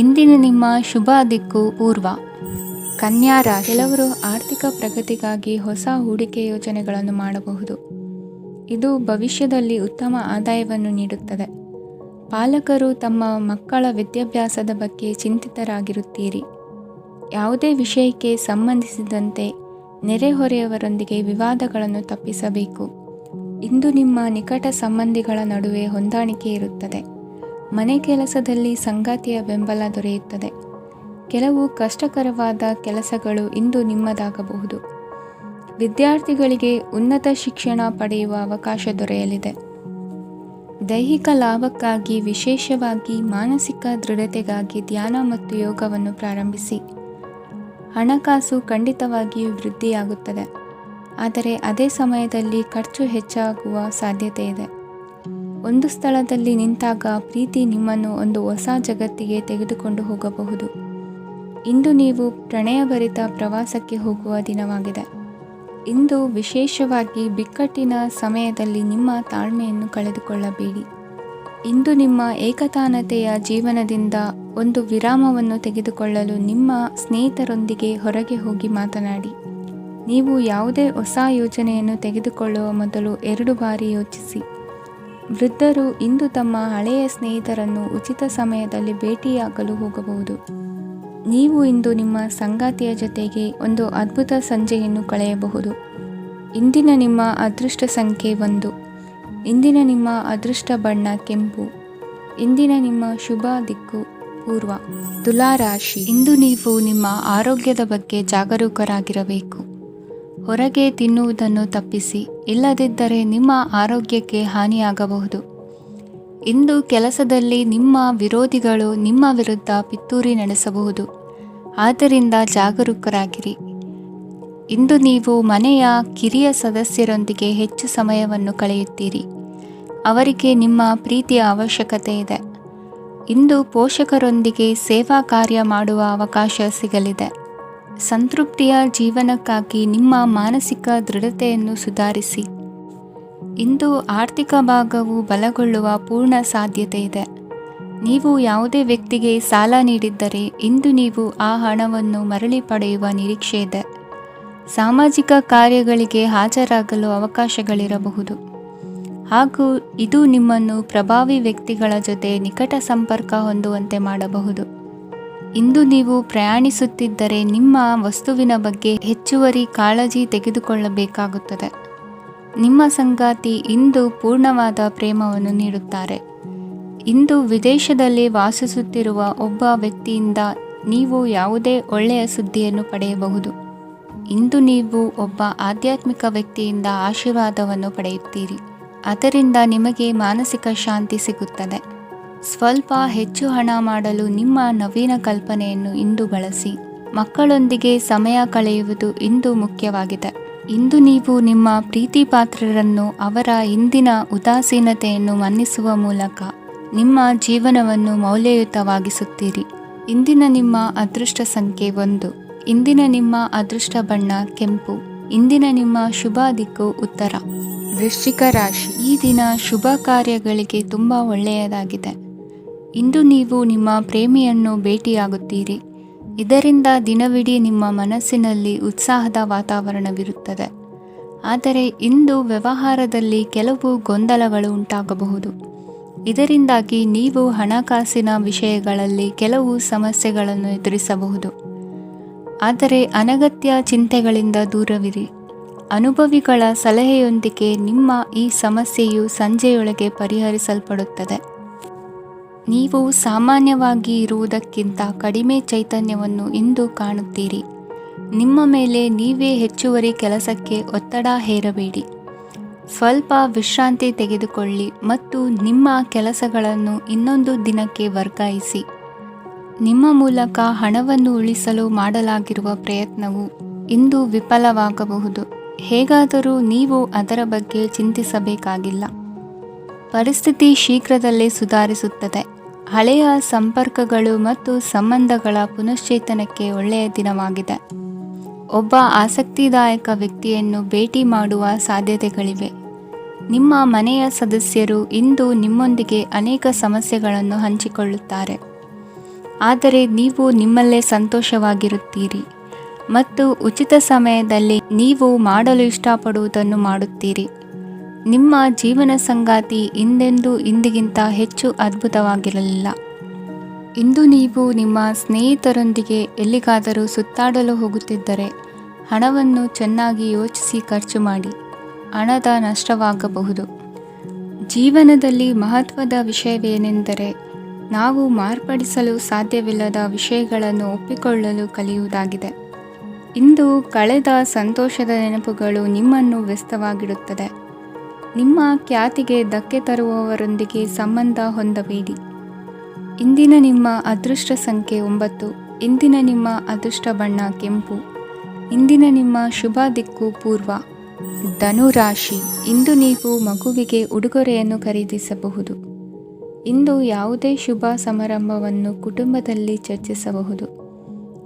ಇಂದಿನ ನಿಮ್ಮ ಶುಭ ದಿಕ್ಕು ಪೂರ್ವ. ಕನ್ಯಾ ರಾಶಿ. ಕೆಲವರು ಆರ್ಥಿಕ ಪ್ರಗತಿಗಾಗಿ ಹೊಸ ಹೂಡಿಕೆ ಯೋಜನೆಗಳನ್ನು ಮಾಡಬಹುದು. ಇದು ಭವಿಷ್ಯದಲ್ಲಿ ಉತ್ತಮ ಆದಾಯವನ್ನು ನೀಡುತ್ತದೆ. ಪಾಲಕರು ತಮ್ಮ ಮಕ್ಕಳ ವಿದ್ಯಾಭ್ಯಾಸದ ಬಗ್ಗೆ ಚಿಂತಿತರಾಗಿರುತ್ತೀರಿ. ಯಾವುದೇ ವಿಷಯಕ್ಕೆ ಸಂಬಂಧಿಸಿದಂತೆ ನೆರೆಹೊರೆಯವರೊಂದಿಗೆ ವಿವಾದಗಳನ್ನು ತಪ್ಪಿಸಬೇಕು. ಇಂದು ನಿಮ್ಮ ನಿಕಟ ಸಂಬಂಧಿಗಳ ನಡುವೆ ಹೊಂದಾಣಿಕೆ ಇರುತ್ತದೆ. ಮನೆ ಕೆಲಸದಲ್ಲಿ ಸಂಗಾತಿಯ ಬೆಂಬಲ ದೊರೆಯುತ್ತದೆ. ಕೆಲವು ಕಷ್ಟಕರವಾದ ಕೆಲಸಗಳು ಇಂದು ನಿಮ್ಮದಾಗಬಹುದು. ವಿದ್ಯಾರ್ಥಿಗಳಿಗೆ ಉನ್ನತ ಶಿಕ್ಷಣ ಪಡೆಯುವ ಅವಕಾಶ ದೊರೆಯಲಿದೆ. ದೈಹಿಕ ಲಾಭಕ್ಕಾಗಿ, ವಿಶೇಷವಾಗಿ ಮಾನಸಿಕ ದೃಢತೆಗಾಗಿ ಧ್ಯಾನ ಮತ್ತು ಯೋಗವನ್ನು ಪ್ರಾರಂಭಿಸಿ. ಹಣಕಾಸು ಖಂಡಿತವಾಗಿಯೂ ವೃದ್ಧಿಯಾಗುತ್ತದೆ, ಆದರೆ ಅದೇ ಸಮಯದಲ್ಲಿ ಖರ್ಚು ಹೆಚ್ಚಾಗುವ ಸಾಧ್ಯತೆ ಇದೆ. ಒಂದು ಸ್ಥಳದಲ್ಲಿ ನಿಂತಾಗ ಪ್ರೀತಿ ನಿಮ್ಮನ್ನು ಒಂದು ಹೊಸ ಜಗತ್ತಿಗೆ ತೆಗೆದುಕೊಂಡು ಹೋಗಬಹುದು. ಇಂದು ನೀವು ಪ್ರಣಯಭರಿತ ಪ್ರವಾಸಕ್ಕೆ ಹೋಗುವ ದಿನವಾಗಿದೆ. ಇಂದು ವಿಶೇಷವಾಗಿ ಬಿಕ್ಕಟ್ಟಿನ ಸಮಯದಲ್ಲಿ ನಿಮ್ಮ ತಾಳ್ಮೆಯನ್ನು ಕಳೆದುಕೊಳ್ಳಬೇಡಿ. ಇಂದು ನಿಮ್ಮ ಏಕತಾನತೆಯ ಜೀವನದಿಂದ ಒಂದು ವಿರಾಮವನ್ನು ತೆಗೆದುಕೊಳ್ಳಲು ನಿಮ್ಮ ಸ್ನೇಹಿತರೊಂದಿಗೆ ಹೊರಗೆ ಹೋಗಿ ಮಾತನಾಡಿ. ನೀವು ಯಾವುದೇ ಹೊಸ ಯೋಜನೆಯನ್ನು ತೆಗೆದುಕೊಳ್ಳುವ ಮೊದಲು 2 ಬಾರಿ ಯೋಚಿಸಿ. ವೃದ್ಧರು ಇಂದು ತಮ್ಮ ಹಳೆಯ ಸ್ನೇಹಿತರನ್ನು ಉಚಿತ ಸಮಯದಲ್ಲಿ ಭೇಟಿಯಾಗಲು ಹೋಗಬಹುದು. ನೀವು ಇಂದು ನಿಮ್ಮ ಸಂಗಾತಿಯ ಜೊತೆಗೆ ಒಂದು ಅದ್ಭುತ ಸಂಜೆಯನ್ನು ಕಳೆಯಬಹುದು. ಇಂದಿನ ನಿಮ್ಮ ಅದೃಷ್ಟ ಸಂಖ್ಯೆ 1. ಇಂದಿನ ನಿಮ್ಮ ಅದೃಷ್ಟ ಬಣ್ಣ ಕೆಂಪು. ಇಂದಿನ ನಿಮ್ಮ ಶುಭ ದಿಕ್ಕು ಪೂರ್ವ. ತುಲಾ ರಾಶಿ. ಇಂದು ನೀವು ನಿಮ್ಮ ಆರೋಗ್ಯದ ಬಗ್ಗೆ ಜಾಗರೂಕರಾಗಿರಬೇಕು. ಹೊರಗೆ ತಿನ್ನುವುದನ್ನು ತಪ್ಪಿಸಿ, ಇಲ್ಲದಿದ್ದರೆ ನಿಮ್ಮ ಆರೋಗ್ಯಕ್ಕೆ ಹಾನಿಯಾಗಬಹುದು. ಇಂದು ಕೆಲಸದಲ್ಲಿ ನಿಮ್ಮ ವಿರೋಧಿಗಳು ನಿಮ್ಮ ವಿರುದ್ಧ ಪಿತೂರಿ ನಡೆಸಬಹುದು, ಆದ್ದರಿಂದ ಜಾಗರೂಕರಾಗಿರಿ. ಇಂದು ನೀವು ಮನೆಯ ಕಿರಿಯ ಸದಸ್ಯರೊಂದಿಗೆ ಹೆಚ್ಚು ಸಮಯವನ್ನು ಕಳೆಯುತ್ತೀರಿ. ಅವರಿಗೆ ನಿಮ್ಮ ಪ್ರೀತಿಯ ಅವಶ್ಯಕತೆ ಇದೆ. ಇಂದು ಪೋಷಕರೊಂದಿಗೆ ಸೇವಾ ಕಾರ್ಯ ಮಾಡುವ ಅವಕಾಶ ಸಿಗಲಿದೆ. ಸಂತೃಪ್ತಿಯ ಜೀವನಕ್ಕಾಗಿ ನಿಮ್ಮ ಮಾನಸಿಕ ದೃಢತೆಯನ್ನು ಸುಧಾರಿಸಿ. ಇಂದು ಆರ್ಥಿಕ ಭಾಗವು ಬಲಗೊಳ್ಳುವ ಪೂರ್ಣ ಸಾಧ್ಯತೆ ಇದೆ. ನೀವು ಯಾವುದೇ ವ್ಯಕ್ತಿಗೆ ಸಾಲ ನೀಡಿದ್ದರೆ ಇಂದು ನೀವು ಆ ಹಣವನ್ನು ಮರಳಿ ಪಡೆಯುವ ನಿರೀಕ್ಷೆ ಇದೆ. ಸಾಮಾಜಿಕ ಕಾರ್ಯಗಳಿಗೆ ಹಾಜರಾಗಲು ಅವಕಾಶಗಳಿರಬಹುದು, ಹಾಗೂ ಇದು ನಿಮ್ಮನ್ನು ಪ್ರಭಾವಿ ವ್ಯಕ್ತಿಗಳ ಜೊತೆ ನಿಕಟ ಸಂಪರ್ಕ ಹೊಂದುವಂತೆ ಮಾಡಬಹುದು. ಇಂದು ನೀವು ಪ್ರಯಾಣಿಸುತ್ತಿದ್ದರೆ ನಿಮ್ಮ ವಸ್ತುವಿನ ಬಗ್ಗೆ ಹೆಚ್ಚುವರಿ ಕಾಳಜಿ ತೆಗೆದುಕೊಳ್ಳಬೇಕಾಗುತ್ತದೆ. ನಿಮ್ಮ ಸಂಗಾತಿ ಇಂದು ಪೂರ್ಣವಾದ ಪ್ರೇಮವನ್ನು ನೀಡುತ್ತಾರೆ. ಇಂದು ವಿದೇಶದಲ್ಲಿ ವಾಸಿಸುತ್ತಿರುವ ಒಬ್ಬ ವ್ಯಕ್ತಿಯಿಂದ ನೀವು ಯಾವುದೇ ಒಳ್ಳೆಯ ಸುದ್ದಿಯನ್ನು ಪಡೆಯಬಹುದು. ಇಂದು ನೀವು ಒಬ್ಬ ಆಧ್ಯಾತ್ಮಿಕ ವ್ಯಕ್ತಿಯಿಂದ ಆಶೀರ್ವಾದವನ್ನು ಪಡೆಯುತ್ತೀರಿ. ಅದರಿಂದ ನಿಮಗೆ ಮಾನಸಿಕ ಶಾಂತಿ ಸಿಗುತ್ತದೆ. ಸ್ವಲ್ಪ ಹೆಚ್ಚು ಹಣ ಮಾಡಲು ನಿಮ್ಮ ನವೀನ ಕಲ್ಪನೆಯನ್ನು ಇಂದು ಬಳಸಿ. ಮಕ್ಕಳೊಂದಿಗೆ ಸಮಯ ಕಳೆಯುವುದು ಇಂದು ಮುಖ್ಯವಾಗಿದೆ. ಇಂದು ನೀವು ನಿಮ್ಮ ಪ್ರೀತಿ ಪಾತ್ರರನ್ನು ಅವರ ಇಂದಿನ ಉದಾಸೀನತೆಯನ್ನು ಮನ್ನಿಸುವ ಮೂಲಕ ನಿಮ್ಮ ಜೀವನವನ್ನು ಮೌಲ್ಯಯುತವಾಗಿಸುತ್ತೀರಿ. ಇಂದಿನ ನಿಮ್ಮ ಅದೃಷ್ಟ ಸಂಖ್ಯೆ 1. ಇಂದಿನ ನಿಮ್ಮ ಅದೃಷ್ಟ ಬಣ್ಣ ಕೆಂಪು. ಇಂದಿನ ನಿಮ್ಮ ಶುಭ ದಿಕ್ಕು ಉತ್ತರ. ವೃಶ್ಚಿಕ ರಾಶಿ. ಈ ದಿನ ಶುಭ ಕಾರ್ಯಗಳಿಗೆ ತುಂಬ ಒಳ್ಳೆಯದಾಗಿದೆ. ಇಂದು ನೀವು ನಿಮ್ಮ ಪ್ರೇಮಿಯನ್ನು ಭೇಟಿಯಾಗುತ್ತೀರಿ. ಇದರಿಂದ ದಿನವಿಡೀ ನಿಮ್ಮ ಮನಸ್ಸಿನಲ್ಲಿ ಉತ್ಸಾಹದ ವಾತಾವರಣವಿರುತ್ತದೆ. ಆದರೆ ಇಂದು ವ್ಯವಹಾರದಲ್ಲಿ ಕೆಲವು ಗೊಂದಲಗಳು ಉಂಟಾಗಬಹುದು. ಇದರಿಂದಾಗಿ ನೀವು ಹಣಕಾಸಿನ ವಿಷಯಗಳಲ್ಲಿ ಕೆಲವು ಸಮಸ್ಯೆಗಳನ್ನು ಎದುರಿಸಬಹುದು. ಆದರೆ ಅನಗತ್ಯ ಚಿಂತೆಗಳಿಂದ ದೂರವಿರಿ. ಅನುಭವಿಗಳ ಸಲಹೆಯೊಂದಿಗೆ ನಿಮ್ಮ ಈ ಸಮಸ್ಯೆಯು ಸಂಜೆಯೊಳಗೆ ಪರಿಹರಿಸಲ್ಪಡುತ್ತದೆ. ನೀವು ಸಾಮಾನ್ಯವಾಗಿ ಇರುವುದಕ್ಕಿಂತ ಕಡಿಮೆ ಚೈತನ್ಯವನ್ನು ಇಂದು ಕಾಣುತ್ತೀರಿ. ನಿಮ್ಮ ಮೇಲೆ ನೀವೇ ಹೆಚ್ಚುವರಿ ಕೆಲಸಕ್ಕೆ ಒತ್ತಡ ಹೇರಬೇಡಿ. ಸ್ವಲ್ಪ ವಿಶ್ರಾಂತಿ ತೆಗೆದುಕೊಳ್ಳಿ ಮತ್ತು ನಿಮ್ಮ ಕೆಲಸಗಳನ್ನು ಇನ್ನೊಂದು ದಿನಕ್ಕೆ ವರ್ಗಾಯಿಸಿ. ನಿಮ್ಮ ಮೂಲಕ ಹಣವನ್ನು ಉಳಿಸಲು ಮಾಡಲಾಗಿರುವ ಪ್ರಯತ್ನವು ಇಂದು ವಿಫಲವಾಗಬಹುದು. ಹೇಗಾದರೂ ನೀವು ಅದರ ಬಗ್ಗೆ ಚಿಂತಿಸಬೇಕಾಗಿಲ್ಲ. ಪರಿಸ್ಥಿತಿ ಶೀಘ್ರದಲ್ಲೇ ಸುಧಾರಿಸುತ್ತದೆ. ಹಳೆಯ ಸಂಪರ್ಕಗಳು ಮತ್ತು ಸಂಬಂಧಗಳ ಪುನಶ್ಚೇತನಕ್ಕೆ ಒಳ್ಳೆಯ ದಿನವಾಗಿದೆ. ಒಬ್ಬ ಆಸಕ್ತಿದಾಯಕ ವ್ಯಕ್ತಿಯನ್ನು ಭೇಟಿ ಮಾಡುವ ಸಾಧ್ಯತೆಗಳಿವೆ. ನಿಮ್ಮ ಮನೆಯ ಸದಸ್ಯರು ಇಂದು ನಿಮ್ಮೊಂದಿಗೆ ಅನೇಕ ಸಮಸ್ಯೆಗಳನ್ನು ಹಂಚಿಕೊಳ್ಳುತ್ತಾರೆ. ಆದರೆ ನೀವು ನಿಮ್ಮಲ್ಲೇ ಸಂತೋಷವಾಗಿರುತ್ತೀರಿ ಮತ್ತು ಉಚಿತ ಸಮಯದಲ್ಲಿ ನೀವು ಮಾಡಲು ಇಷ್ಟಪಡುವುದನ್ನು ಮಾಡುತ್ತೀರಿ. ನಿಮ್ಮ ಜೀವನ ಸಂಗಾತಿ ಇಂದೆಂದೂ ಇಂದಿಗಿಂತ ಹೆಚ್ಚು ಅದ್ಭುತವಾಗಿರಲಿಲ್ಲ. ಇಂದು ನೀವು ನಿಮ್ಮ ಸ್ನೇಹಿತರೊಂದಿಗೆ ಎಲ್ಲಿಗಾದರೂ ಸುತ್ತಾಡಲು ಹೋಗುತ್ತಿದ್ದರೆ ಹಣವನ್ನು ಚೆನ್ನಾಗಿ ಯೋಚಿಸಿ ಖರ್ಚು ಮಾಡಿ. ಹಣದ ನಷ್ಟವಾಗಬಹುದು. ಜೀವನದಲ್ಲಿ ಮಹತ್ವದ ವಿಷಯವೇನೆಂದರೆ ನಾವು ಮಾರ್ಪಡಿಸಲು ಸಾಧ್ಯವಿಲ್ಲದ ವಿಷಯಗಳನ್ನು ಒಪ್ಪಿಕೊಳ್ಳಲು ಕಲಿಯುವುದಾಗಿದೆ. ಇಂದು ಕಳೆದ ಸಂತೋಷದ ನೆನಪುಗಳು ನಿಮ್ಮನ್ನು ವ್ಯಸ್ತವಾಗಿಡುತ್ತದೆ. ನಿಮ್ಮ ಖ್ಯಾತಿಗೆ ಧಕ್ಕೆ ತರುವವರೊಂದಿಗೆ ಸಂಬಂಧ ಹೊಂದಬೇಡಿ. ಇಂದಿನ ನಿಮ್ಮ ಅದೃಷ್ಟ ಸಂಖ್ಯೆ 9. ಇಂದಿನ ನಿಮ್ಮ ಅದೃಷ್ಟ ಬಣ್ಣ ಕೆಂಪು. ಇಂದಿನ ನಿಮ್ಮ ಶುಭ ದಿಕ್ಕು ಪೂರ್ವ. ಧನುರಾಶಿ, ಇಂದು ನೀವು ಮಗುವಿಗೆ ಉಡುಗೊರೆಯನ್ನು ಖರೀದಿಸಬಹುದು. ಇಂದು ಯಾವುದೇ ಶುಭ ಸಮಾರಂಭವನ್ನು ಕುಟುಂಬದಲ್ಲಿ ಚರ್ಚಿಸಬಹುದು.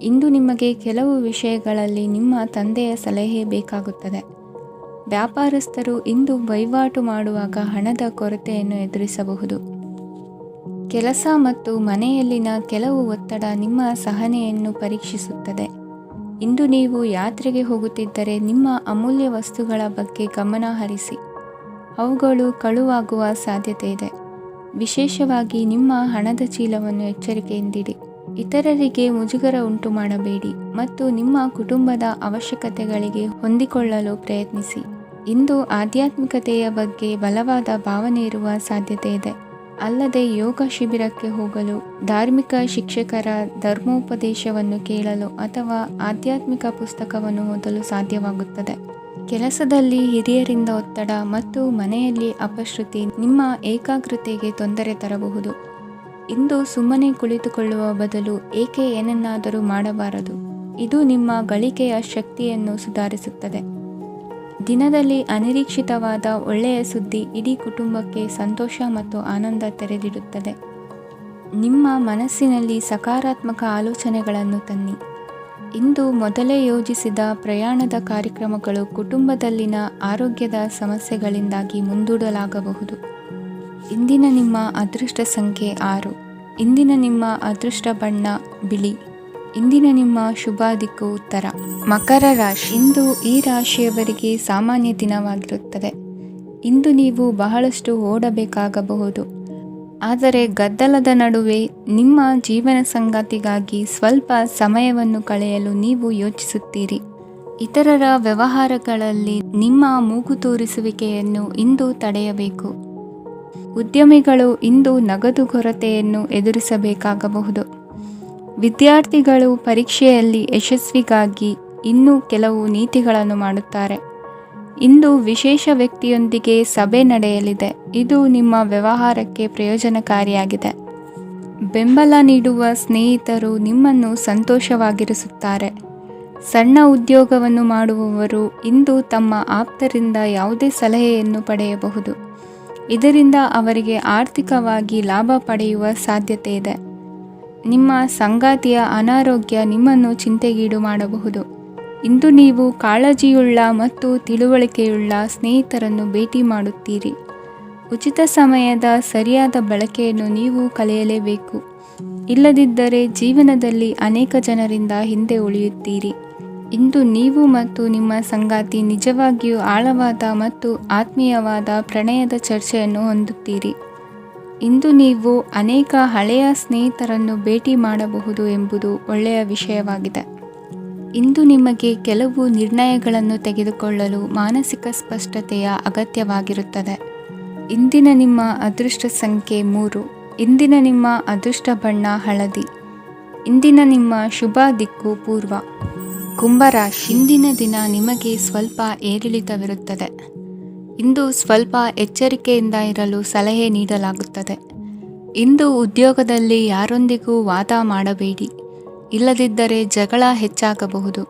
ಇಂದು ನಿಮಗೆ ಕೆಲವು ವಿಷಯಗಳಲ್ಲಿ ನಿಮ್ಮ ತಂದೆಯ ಸಲಹೆ ಬೇಕಾಗುತ್ತದೆ. ವ್ಯಾಪಾರಸ್ಥರು ಇಂದು ವಹಿವಾಟು ಮಾಡುವಾಗ ಹಣದ ಕೊರತೆಯನ್ನು ಎದುರಿಸಬಹುದು. ಕೆಲಸ ಮತ್ತು ಮನೆಯಲ್ಲಿನ ಕೆಲವು ಒತ್ತಡ ನಿಮ್ಮ ಸಹನೆಯನ್ನು ಪರೀಕ್ಷಿಸುತ್ತದೆ. ಇಂದು ನೀವು ಯಾತ್ರೆಗೆ ಹೋಗುತ್ತಿದ್ದರೆ ನಿಮ್ಮ ಅಮೂಲ್ಯ ವಸ್ತುಗಳ ಬಗ್ಗೆ ಗಮನ ಹರಿಸಿ. ಅವುಗಳು ಕಳುವಾಗುವ ಸಾಧ್ಯತೆ ಇದೆ. ವಿಶೇಷವಾಗಿ ನಿಮ್ಮ ಹಣದ ಚೀಲವನ್ನು ಎಚ್ಚರಿಕೆಯಿಂದಿಡಿ. ಇತರರಿಗೆ ಮುಜುಗರ ಉಂಟು ಮಾಡಬೇಡಿ ಮತ್ತು ನಿಮ್ಮ ಕುಟುಂಬದ ಅವಶ್ಯಕತೆಗಳಿಗೆ ಹೊಂದಿಕೊಳ್ಳಲು ಪ್ರಯತ್ನಿಸಿ. ಇಂದು ಆಧ್ಯಾತ್ಮಿಕತೆಯ ಬಗ್ಗೆ ಬಲವಾದ ಭಾವನೆ ಇರುವ ಸಾಧ್ಯತೆ ಇದೆ. ಅಲ್ಲದೆ ಯೋಗ ಶಿಬಿರಕ್ಕೆ ಹೋಗಲು, ಧಾರ್ಮಿಕ ಶಿಕ್ಷಕರ ಧರ್ಮೋಪದೇಶವನ್ನು ಕೇಳಲು ಅಥವಾ ಆಧ್ಯಾತ್ಮಿಕ ಪುಸ್ತಕವನ್ನು ಓದಲು ಸಾಧ್ಯವಾಗುತ್ತದೆ. ಕೆಲಸದಲ್ಲಿ ಹಿರಿಯರಿಂದ ಒತ್ತಡ ಮತ್ತು ಮನೆಯಲ್ಲಿ ಅಪಶ್ರುತಿ ನಿಮ್ಮ ಏಕಾಗ್ರತೆಗೆ ತೊಂದರೆ ತರಬಹುದು. ಇಂದು ಸುಮ್ಮನೆ ಕುಳಿತುಕೊಳ್ಳುವ ಬದಲು ಏಕೆ ಏನನ್ನಾದರೂ ಮಾಡಬಾರದು. ಇದು ನಿಮ್ಮ ಗಳಿಕೆಯ ಶಕ್ತಿಯನ್ನು ಸುಧಾರಿಸುತ್ತದೆ. ದಿನದಲ್ಲಿ ಅನಿರೀಕ್ಷಿತವಾದ ಒಳ್ಳೆಯ ಸುದ್ದಿ ಇಡೀ ಕುಟುಂಬಕ್ಕೆ ಸಂತೋಷ ಮತ್ತು ಆನಂದ ತೆರೆದಿಡುತ್ತದೆ. ನಿಮ್ಮ ಮನಸ್ಸಿನಲ್ಲಿ ಸಕಾರಾತ್ಮಕ ಆಲೋಚನೆಗಳನ್ನು ತನ್ನಿ. ಇಂದು ಮೊದಲೇ ಯೋಜಿಸಿದ ಪ್ರಯಾಣದ ಕಾರ್ಯಕ್ರಮಗಳು ಕುಟುಂಬದಲ್ಲಿನ ಆರೋಗ್ಯದ ಸಮಸ್ಯೆಗಳಿಂದಾಗಿ ಮುಂದೂಡಲಾಗಬಹುದು. ಇಂದಿನ ನಿಮ್ಮ ಅದೃಷ್ಟ ಸಂಖ್ಯೆ 6. ಇಂದಿನ ನಿಮ್ಮ ಅದೃಷ್ಟ ಬಣ್ಣ ಬಿಳಿ. ಇಂದಿನ ನಿಮ್ಮ ಶುಭ ದಿಕ್ಕು ಉತ್ತರ. ಮಕರ ರಾಶಿ, ಇಂದು ಈ ರಾಶಿಯವರಿಗೆ ಸಾಮಾನ್ಯ ದಿನವಾಗಿರುತ್ತದೆ. ಇಂದು ನೀವು ಬಹಳಷ್ಟು ಓಡಬೇಕಾಗಬಹುದು. ಆದರೆ ಗದ್ದಲದ ನಡುವೆ ನಿಮ್ಮ ಜೀವನ ಸಂಗಾತಿಗಾಗಿ ಸ್ವಲ್ಪ ಸಮಯವನ್ನು ಕಳೆಯಲು ನೀವು ಯೋಚಿಸುತ್ತೀರಿ. ಇತರರ ವ್ಯವಹಾರಗಳಲ್ಲಿ ನಿಮ್ಮ ಮೂಗು ತೂರಿಸುವಿಕೆಯನ್ನು ಇಂದು ತಡೆಯಬೇಕು. ಉದ್ಯಮಿಗಳು ಇಂದು ನಗದು ಕೊರತೆಯನ್ನು ಎದುರಿಸಬೇಕಾಗಬಹುದು. ವಿದ್ಯಾರ್ಥಿಗಳು ಪರೀಕ್ಷೆಯಲ್ಲಿ ಯಶಸ್ವಿಗಾಗಿ ಇನ್ನೂ ಕೆಲವು ನೀತಿಗಳನ್ನು ಮಾಡುತ್ತಾರೆ. ಇಂದು ವಿಶೇಷ ವ್ಯಕ್ತಿಯೊಂದಿಗೆ ಸಭೆ ನಡೆಯಲಿದೆ. ಇದು ನಿಮ್ಮ ವ್ಯವಹಾರಕ್ಕೆ ಪ್ರಯೋಜನಕಾರಿಯಾಗಿದೆ. ಬೆಂಬಲ ನೀಡುವ ಸ್ನೇಹಿತರು ನಿಮ್ಮನ್ನು ಸಂತೋಷವಾಗಿರಿಸುತ್ತಾರೆ. ಸಣ್ಣ ಉದ್ಯೋಗವನ್ನು ಮಾಡುವವರು ಇಂದು ತಮ್ಮ ಆಪ್ತರಿಂದ ಯಾವುದೇ ಸಲಹೆಯನ್ನು ಪಡೆಯಬಹುದು. ಇದರಿಂದ ಅವರಿಗೆ ಆರ್ಥಿಕವಾಗಿ ಲಾಭ ಪಡೆಯುವ ಸಾಧ್ಯತೆ ಇದೆ. ನಿಮ್ಮ ಸಂಗಾತಿಯ ಅನಾರೋಗ್ಯ ನಿಮ್ಮನ್ನು ಚಿಂತೆಗೀಡು ಮಾಡಬಹುದು. ಇಂದು ನೀವು ಕಾಳಜಿಯುಳ್ಳ ಮತ್ತು ತಿಳುವಳಿಕೆಯುಳ್ಳ ಸ್ನೇಹಿತರನ್ನು ಭೇಟಿ ಮಾಡುತ್ತೀರಿ. ಉಚಿತ ಸಮಯದ ಸರಿಯಾದ ಬಳಕೆಯನ್ನು ನೀವು ಕಲಿಯಲೇಬೇಕು. ಇಲ್ಲದಿದ್ದರೆ ಜೀವನದಲ್ಲಿ ಅನೇಕ ಜನರಿಂದ ಹಿಂದೆ ಉಳಿಯುತ್ತೀರಿ. ಇಂದು ನೀವು ಮತ್ತು ನಿಮ್ಮ ಸಂಗಾತಿ ನಿಜವಾಗಿಯೂ ಆಳವಾದ ಮತ್ತು ಆತ್ಮೀಯವಾದ ಪ್ರಣಯದ ಚರ್ಚೆಯನ್ನು ಹೊಂದುತ್ತೀರಿ. ಇಂದು ನೀವು ಅನೇಕ ಹಳೆಯ ಸ್ನೇಹಿತರನ್ನು ಭೇಟಿ ಮಾಡಬಹುದು ಎಂಬುದು ಒಳ್ಳೆಯ ವಿಷಯವಾಗಿದೆ. ಇಂದು ನಿಮಗೆ ಕೆಲವು ನಿರ್ಣಯಗಳನ್ನು ತೆಗೆದುಕೊಳ್ಳಲು ಮಾನಸಿಕ ಸ್ಪಷ್ಟತೆಯ ಅಗತ್ಯವಾಗಿರುತ್ತದೆ. ಇಂದಿನ ನಿಮ್ಮ ಅದೃಷ್ಟ ಸಂಖ್ಯೆ 3. ಇಂದಿನ ನಿಮ್ಮ ಅದೃಷ್ಟ ಬಣ್ಣ ಹಳದಿ. ಇಂದಿನ ನಿಮ್ಮ ಶುಭ ದಿಕ್ಕು ಪೂರ್ವ. ಕುಂಭರಾಶಿ, ಇಂದಿನ ದಿನ ನಿಮಗೆ ಸ್ವಲ್ಪ ಏರಿಳಿತವಿರುತ್ತದೆ. ಇಂದು ಸ್ವಲ್ಪ ಎಚ್ಚರಿಕೆಯಿಂದ ಇರಲು ಸಲಹೆ ನೀಡಲಾಗುತ್ತದೆ. ಇಂದು ಉದ್ಯೋಗದಲ್ಲಿ ಯಾರೊಂದಿಗೂ ವಾದ ಮಾಡಬೇಡಿ. ಇಲ್ಲದಿದ್ದರೆ ಜಗಳ ಹೆಚ್ಚಾಗಬಹುದು.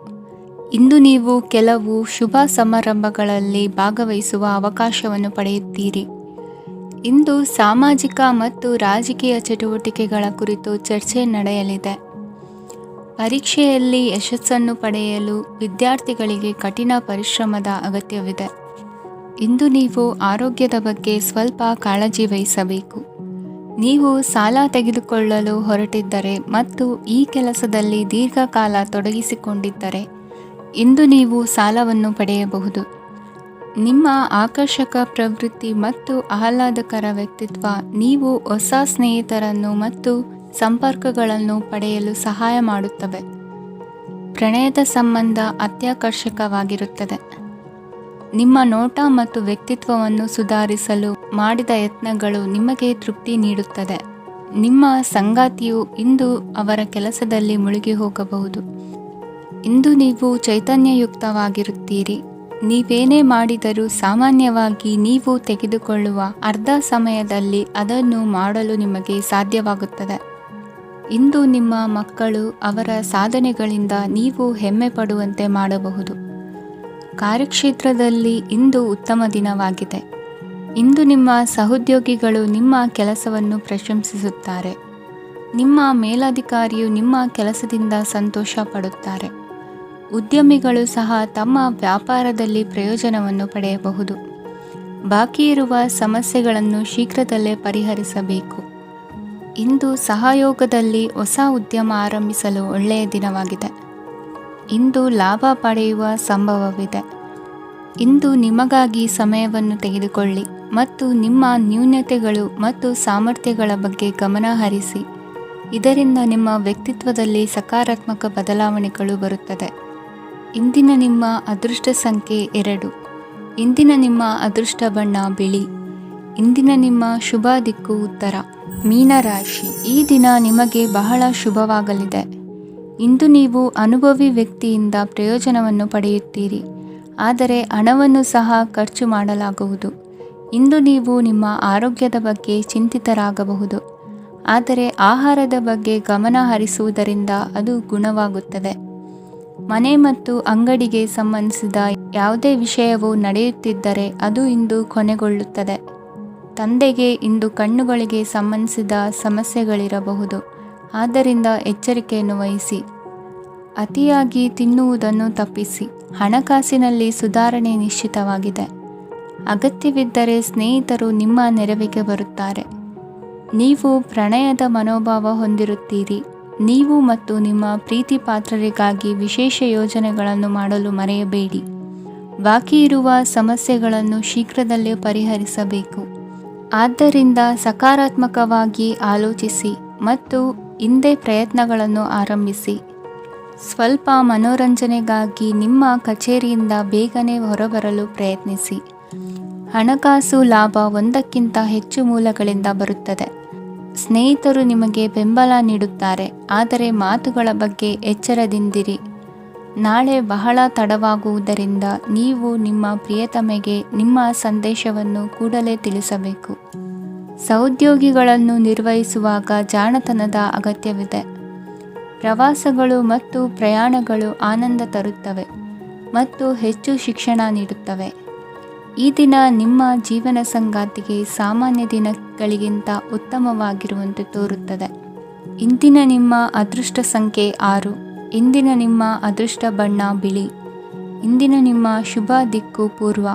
ಇಂದು ನೀವು ಕೆಲವು ಶುಭ ಸಮಾರಂಭಗಳಲ್ಲಿ ಭಾಗವಹಿಸುವ ಅವಕಾಶವನ್ನು ಪಡೆಯುತ್ತೀರಿ. ಇಂದು ಸಾಮಾಜಿಕ ಮತ್ತು ರಾಜಕೀಯ ಚಟುವಟಿಕೆಗಳ ಕುರಿತು ಚರ್ಚೆ ನಡೆಯಲಿದೆ. ಪರೀಕ್ಷೆಯಲ್ಲಿ ಯಶಸ್ಸನ್ನು ಪಡೆಯಲು ವಿದ್ಯಾರ್ಥಿಗಳಿಗೆ ಕಠಿಣ ಪರಿಶ್ರಮದ ಅಗತ್ಯವಿದೆ. ಇಂದು ನೀವು ಆರೋಗ್ಯದ ಬಗ್ಗೆ ಸ್ವಲ್ಪ ಕಾಳಜಿ ವಹಿಸಬೇಕು. ನೀವು ಸಾಲ ತೆಗೆದುಕೊಳ್ಳಲು ಹೊರಟಿದ್ದರೆ ಮತ್ತು ಈ ಕೆಲಸದಲ್ಲಿ ದೀರ್ಘಕಾಲ ತೊಡಗಿಸಿಕೊಂಡಿದ್ದರೆ ಇಂದು ನೀವು ಸಾಲವನ್ನು ಪಡೆಯಬಹುದು. ನಿಮ್ಮ ಆಕರ್ಷಕ ಪ್ರವೃತ್ತಿ ಮತ್ತು ಆಹ್ಲಾದಕರ ವ್ಯಕ್ತಿತ್ವ ನೀವು ಹೊಸ ಸ್ನೇಹಿತರನ್ನು ಮತ್ತು ಸಂಪರ್ಕಗಳನ್ನು ಪಡೆಯಲು ಸಹಾಯ ಮಾಡುತ್ತವೆ. ಪ್ರಣಯದ ಸಂಬಂಧ ಅತ್ಯಾಕರ್ಷಕವಾಗಿರುತ್ತದೆ. ನಿಮ್ಮ ನೋಟ ಮತ್ತು ವ್ಯಕ್ತಿತ್ವವನ್ನು ಸುಧಾರಿಸಲು ಮಾಡಿದ ಯತ್ನಗಳು ನಿಮಗೆ ತೃಪ್ತಿ ನೀಡುತ್ತದೆ. ನಿಮ್ಮ ಸಂಗಾತಿಯು ಇಂದು ಅವರ ಕೆಲಸದಲ್ಲಿ ಮುಳುಗಿ ಹೋಗಬಹುದು. ಇಂದು ನೀವು ಚೈತನ್ಯಯುಕ್ತವಾಗಿರುತ್ತೀರಿ. ನೀವೇನೇ ಮಾಡಿದರೂ ಸಾಮಾನ್ಯವಾಗಿ ನೀವು ತೆಗೆದುಕೊಳ್ಳುವ ಅರ್ಧ ಸಮಯದಲ್ಲಿ ಅದನ್ನು ಮಾಡಲು ನಿಮಗೆ ಸಾಧ್ಯವಾಗುತ್ತದೆ. ಇಂದು ನಿಮ್ಮ ಮಕ್ಕಳು ಅವರ ಸಾಧನೆಗಳಿಂದ ನೀವು ಹೆಮ್ಮೆ ಪಡುವಂತೆ ಮಾಡಬಹುದು. ಕಾರ್ಯಕ್ಷೇತ್ರದಲ್ಲಿ ಇಂದು ಉತ್ತಮ ದಿನವಾಗಿದೆ. ಇಂದು ನಿಮ್ಮ ಸಹೋದ್ಯೋಗಿಗಳು ನಿಮ್ಮ ಕೆಲಸವನ್ನು ಪ್ರಶಂಸಿಸುತ್ತಾರೆ. ನಿಮ್ಮ ಮೇಲಧಿಕಾರಿಯು ನಿಮ್ಮ ಕೆಲಸದಿಂದ ಸಂತೋಷ ಪಡುತ್ತಾರೆ. ಉದ್ಯಮಿಗಳು ಸಹ ತಮ್ಮ ವ್ಯಾಪಾರದಲ್ಲಿ ಪ್ರಯೋಜನವನ್ನು ಪಡೆಯಬಹುದು. ಬಾಕಿ ಇರುವ ಸಮಸ್ಯೆಗಳನ್ನು ಶೀಘ್ರದಲ್ಲೇ ಪರಿಹರಿಸಬೇಕು. ಇಂದು ಸಹಯೋಗದಲ್ಲಿ ಹೊಸ ಉದ್ಯಮ ಆರಂಭಿಸಲು ಒಳ್ಳೆಯ ದಿನವಾಗಿದೆ. ಇಂದು ಲಾಭ ಪಡೆಯುವ ಸಂಭವವಿದೆ. ಇಂದು ನಿಮಗಾಗಿ ಸಮಯವನ್ನು ತೆಗೆದುಕೊಳ್ಳಿ ಮತ್ತು ನಿಮ್ಮ ನ್ಯೂನತೆಗಳು ಮತ್ತು ಸಾಮರ್ಥ್ಯಗಳ ಬಗ್ಗೆ ಗಮನ ಹರಿಸಿ. ಇದರಿಂದ ನಿಮ್ಮ ವ್ಯಕ್ತಿತ್ವದಲ್ಲಿ ಸಕಾರಾತ್ಮಕ ಬದಲಾವಣೆಗಳು ಬರುತ್ತದೆ. ಇಂದಿನ ನಿಮ್ಮ ಅದೃಷ್ಟ ಸಂಖ್ಯೆ 2. ಇಂದಿನ ನಿಮ್ಮ ಅದೃಷ್ಟ ಬಣ್ಣ ಬಿಳಿ. ಇಂದಿನ ನಿಮ್ಮ ಶುಭ ದಿಕ್ಕು ಉತ್ತರ. ಮೀನರಾಶಿ, ಈ ದಿನ ನಿಮಗೆ ಬಹಳ ಶುಭವಾಗಲಿದೆ. ಇಂದು ನೀವು ಅನುಭವಿ ವ್ಯಕ್ತಿಯಿಂದ ಪ್ರಯೋಜನವನ್ನು ಪಡೆಯುತ್ತೀರಿ, ಆದರೆ ಹಣವನ್ನು ಸಹ ಖರ್ಚು ಮಾಡಲಾಗುವುದು. ಇಂದು ನೀವು ನಿಮ್ಮ ಆರೋಗ್ಯದ ಬಗ್ಗೆ ಚಿಂತಿತರಾಗಬಹುದು, ಆದರೆ ಆಹಾರದ ಬಗ್ಗೆ ಗಮನ ಹರಿಸುವುದರಿಂದ ಅದು ಗುಣವಾಗುತ್ತದೆ. ಮನೆ ಮತ್ತು ಅಂಗಡಿಗೆ ಸಂಬಂಧಿಸಿದ ಯಾವುದೇ ವಿಷಯವು ನಡೆಯುತ್ತಿದ್ದರೆ ಅದು ಇಂದು ಕೊನೆಗೊಳ್ಳುತ್ತದೆ. ತಂದೆಗೆ ಇಂದು ಕಣ್ಣುಗಳಿಗೆ ಸಂಬಂಧಿಸಿದ ಸಮಸ್ಯೆಗಳಿರಬಹುದು, ಆದ್ದರಿಂದ ಎಚ್ಚರಿಕೆಯನ್ನು ವಹಿಸಿ. ಅತಿಯಾಗಿ ತಿನ್ನುವುದನ್ನು ತಪ್ಪಿಸಿ. ಹಣಕಾಸಿನಲ್ಲಿ ಸುಧಾರಣೆ ನಿಶ್ಚಿತವಾಗಿದೆ. ಅಗತ್ಯವಿದ್ದರೆ ಸ್ನೇಹಿತರು ನಿಮ್ಮ ನೆರವಿಗೆ ಬರುತ್ತಾರೆ. ನೀವು ಪ್ರಣಯದ ಮನೋಭಾವ ಹೊಂದಿರುತ್ತೀರಿ. ನೀವು ಮತ್ತು ನಿಮ್ಮ ಪ್ರೀತಿ ಪಾತ್ರರಿಗಾಗಿ ವಿಶೇಷ ಯೋಜನೆಗಳನ್ನು ಮಾಡಲು ಮರೆಯಬೇಡಿ. ಬಾಕಿ ಇರುವ ಸಮಸ್ಯೆಗಳನ್ನು ಶೀಘ್ರದಲ್ಲೇ ಪರಿಹರಿಸಬೇಕು. ಆದ್ದರಿಂದ ಸಕಾರಾತ್ಮಕವಾಗಿ ಆಲೋಚಿಸಿ ಮತ್ತು ಇಂದೇ ಪ್ರಯತ್ನಗಳನ್ನು ಆರಂಭಿಸಿ. ಸ್ವಲ್ಪ ಮನೋರಂಜನೆಗಾಗಿ ನಿಮ್ಮ ಕಚೇರಿಯಿಂದ ಬೇಗನೆ ಹೊರಬರಲು ಪ್ರಯತ್ನಿಸಿ. ಹಣಕಾಸು ಲಾಭ ಒಂದಕ್ಕಿಂತ ಹೆಚ್ಚು ಮೂಲಗಳಿಂದ ಬರುತ್ತದೆ. ಸ್ನೇಹಿತರು ನಿಮಗೆ ಬೆಂಬಲ ನೀಡುತ್ತಾರೆ, ಆದರೆ ಮಾತುಗಳ ಬಗ್ಗೆ ಎಚ್ಚರದಿಂದಿರಿ. ನಾಳೆ ಬಹಳ ತಡವಾಗುವುದರಿಂದ ನೀವು ನಿಮ್ಮ ಪ್ರಿಯತಮೆಗೆ ನಿಮ್ಮ ಸಂದೇಶವನ್ನು ಕೂಡಲೇ ತಿಳಿಸಬೇಕು. ಸಹೋದ್ಯೋಗಿಗಳನ್ನು ನಿರ್ವಹಿಸುವಾಗ ಜಾಣತನದ ಅಗತ್ಯವಿದೆ. ಪ್ರವಾಸಗಳು ಮತ್ತು ಪ್ರಯಾಣಗಳು ಆನಂದ ತರುತ್ತವೆ ಮತ್ತು ಹೆಚ್ಚು ಶಿಕ್ಷಣ ನೀಡುತ್ತವೆ. ಈ ದಿನ ನಿಮ್ಮ ಜೀವನ ಸಂಗಾತಿಗೆ ಸಾಮಾನ್ಯ ದಿನಗಳಿಗಿಂತ ಉತ್ತಮವಾಗಿರುವಂತೆ ತೋರುತ್ತದೆ. ಇಂದಿನ ನಿಮ್ಮ ಅದೃಷ್ಟ ಸಂಖ್ಯೆ 6. ಇಂದಿನ ನಿಮ್ಮ ಅದೃಷ್ಟ ಬಣ್ಣ ಬಿಳಿ. ಇಂದಿನ ನಿಮ್ಮ ಶುಭ ದಿಕ್ಕು ಪೂರ್ವ.